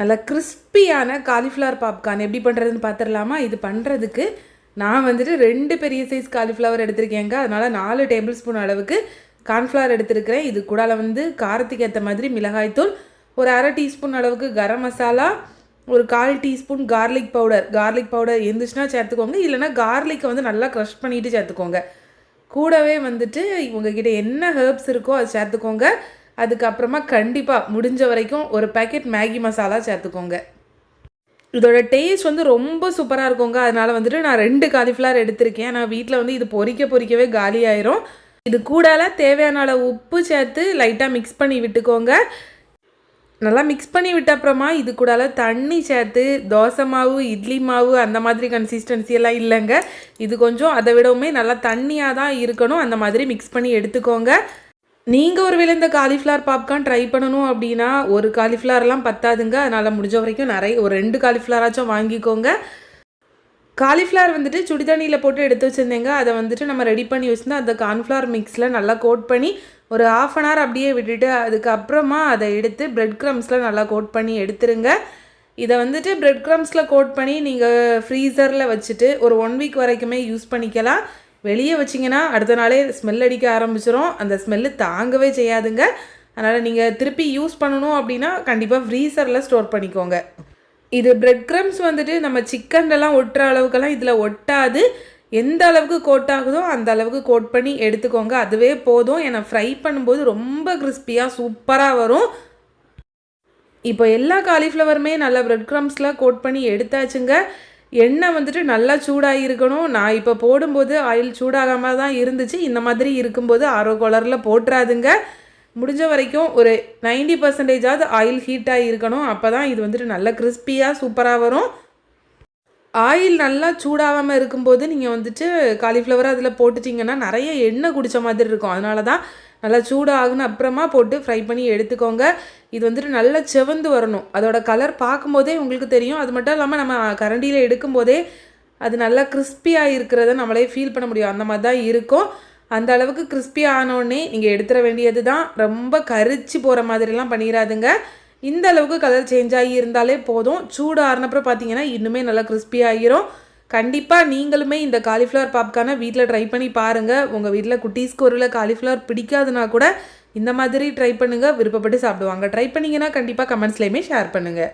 நல்லா கிறிஸ்பியான cauliflower popcorn எப்படி பண்ணுறதுன்னு பார்த்துடலாமா? இது பண்ணுறதுக்கு நான் வந்துட்டு 2 பெரிய சைஸ் காலிஃப்ளவர் எடுத்திருக்கேங்க. அதனால் 4 டேபிள் ஸ்பூன் அளவுக்கு கார்ன்ஃப்ளவர் எடுத்துருக்கிறேன். இது கூட காரத்துக்கு ஏற்ற மாதிரி மிளகாய்த்தூள், ஒரு 1/2 டீஸ்பூன் அளவுக்கு கரம் மசாலா, ஒரு 1/4 டீஸ்பூன் கார்லிக் பவுடர் இருந்துச்சுன்னா சேர்த்துக்கோங்க. இல்லைனா கார்லிக்கை நல்லா க்ரஷ் பண்ணிவிட்டு சேர்த்துக்கோங்க. கூடவே உங்ககிட்ட என்ன ஹெர்ப்ஸ் இருக்கோ அதை சேர்த்துக்கோங்க. அதுக்கப்புறமா கண்டிப்பாக முடிஞ்ச வரைக்கும் ஒரு பேக்கெட் மேகி மசாலா சேர்த்துக்கோங்க. இதோட டேஸ்ட் ரொம்ப சூப்பராக இருக்குங்க. அதனால் நான் 2 காலிஃப்ளவர் எடுத்திருக்கேன். நான் வீட்டில் இது பொரிக்கவே காலி ஆயிரும். இது கூடால தேவையான அளவு உப்பு சேர்த்து லைட்டாக மிக்ஸ் பண்ணி விட்டுக்கோங்க. நல்லா மிக்ஸ் பண்ணி விட்ட அப்புறமா இது கூடால தண்ணி சேர்த்து தோசை மாவு, இட்லி மாவு அந்த மாதிரி கன்சிஸ்டன்சியெல்லாம் இல்லைங்க. இது கொஞ்சம் அதை விடவுமே நல்லா தண்ணியாக தான் இருக்கணும். அந்த மாதிரி மிக்ஸ் பண்ணி எடுத்துக்கோங்க. நீங்கள் ஒருவேளை இந்த காலிஃப்ளவர் பாப்கார்ன் ட்ரை பண்ணணும் அப்படின்னா ஒரு காலிஃப்ளவர்லாம் பத்தாதுங்க. அதனால் முடிஞ்ச வரைக்கும் ஒரு 2 காலிஃப்ளவராச்சும் வாங்கிக்கோங்க. காலிஃப்ளவர் சுடிதண்ணியில் போட்டு எடுத்து வச்சுருந்தேங்க. அதை நம்ம ரெடி பண்ணி வச்சுருந்தா அந்த கார்ன்ஃப்ளவர் மிக்ஸில் நல்லா கோட் பண்ணி ஒரு 1/2 அன் ஹவர் அப்படியே விட்டுட்டு அதுக்கப்புறமா அதை எடுத்து பிரெட் க்ரம்ஸில் நல்லா கோட் பண்ணி எடுத்துருங்க. இதை பிரெட் க்ரம்ஸில் கோட் பண்ணி நீங்கள் ஃப்ரீசரில் வச்சுட்டு ஒரு 1 வீக் வரைக்குமே யூஸ் பண்ணிக்கலாம். வெளியே வச்சிங்கன்னா அடுத்த நாளே ஸ்மெல் அடிக்க ஆரம்பிச்சிடும். அந்த ஸ்மெல்லு தாங்கவே செய்யாதுங்க. அதனால் நீங்கள் திருப்பி யூஸ் பண்ணணும் அப்படின்னா கண்டிப்பாக ஃப்ரீசரில் ஸ்டோர் பண்ணிக்கோங்க. இது பிரெட் க்ரம்ஸ் நம்ம சிக்கன்லாம் ஒட்டுற அளவுக்கெல்லாம் இதில் ஒட்டாது. எந்த அளவுக்கு கோட் ஆகுதோ அந்த அளவுக்கு கோட் பண்ணி எடுத்துக்கோங்க. அதுவே போதும். ஏன்னா ஃப்ரை பண்ணும்போது ரொம்ப கிறிஸ்பியாக சூப்பராக வரும். இப்போ எல்லா காலிஃப்ளவருமே நல்லா பிரெட் க்ரம்ஸில் கோட் பண்ணி எடுத்தாச்சுங்க. எண்ணெய் நல்லா சூடாகி இருக்கணும். நான் இப்போ போடும்போது ஆயில் சூடாகாமல் தான் இருந்துச்சு. இந்த மாதிரி இருக்கும்போது ஆரோ கலரில் போட்டுறாதுங்க. முடிஞ்ச வரைக்கும் ஒரு 90% ஆயில் ஹீட்டாக இருக்கணும். அப்போ தான் இது நல்லா கிறிஸ்பியாக சூப்பராக வரும். ஆயில் நல்லா சூடாகாமல் இருக்கும்போது நீங்கள் காலிஃப்ளவரை அதில் போட்டுட்டிங்கன்னா நிறைய எண்ணெய் குடித்த மாதிரி இருக்கும். அதனால தான் நல்லா சூடாகுன்னு அப்புறமா போட்டு ஃப்ரை பண்ணி எடுத்துக்கோங்க. இது நல்லா செவந்து வரணும். அதோட கலர் பார்க்கும்போதே உங்களுக்கு தெரியும். அது மட்டும் இல்லாமல் நம்ம கரண்டியில் எடுக்கும்போதே அது நல்லா கிறிஸ்பியாக இருக்கிறத நம்மளே ஃபீல் பண்ண முடியும். அந்த மாதிரி தான் இருக்கும். அந்த அளவுக்கு கிறிஸ்பி ஆனோடனே நீங்கள் எடுத்துட வேண்டியது தான். ரொம்ப கரிச்சு போகிற மாதிரிலாம் பண்ணிடாதுங்க. இந்த அளவுக்கு கலர் சேஞ்ச் ஆகி இருந்தாலே போதும். சூடு ஆறினப்புறம் பார்த்தீங்கன்னா இன்னுமே நல்லா கிறிஸ்பி ஆகிரும். கண்டிப்பாக நீங்களுமே இந்த காலிஃப்ளவர் பாப்கார்னை வீட்டில் ட்ரை பண்ணி பாருங்கள். உங்கள் வீட்டில் குட்டீஸ்க்கு ஒரு காலிஃப்ளவர் பிடிக்காதுன்னா கூட இந்த மாதிரி ட்ரை பண்ணுங்கள். விருப்பப்பட்டு சாப்பிடுவாங்க. ட்ரை பண்ணிங்கன்னா கண்டிப்பாக கமெண்ட்ஸ்லேயுமே ஷேர் பண்ணுங்கள்.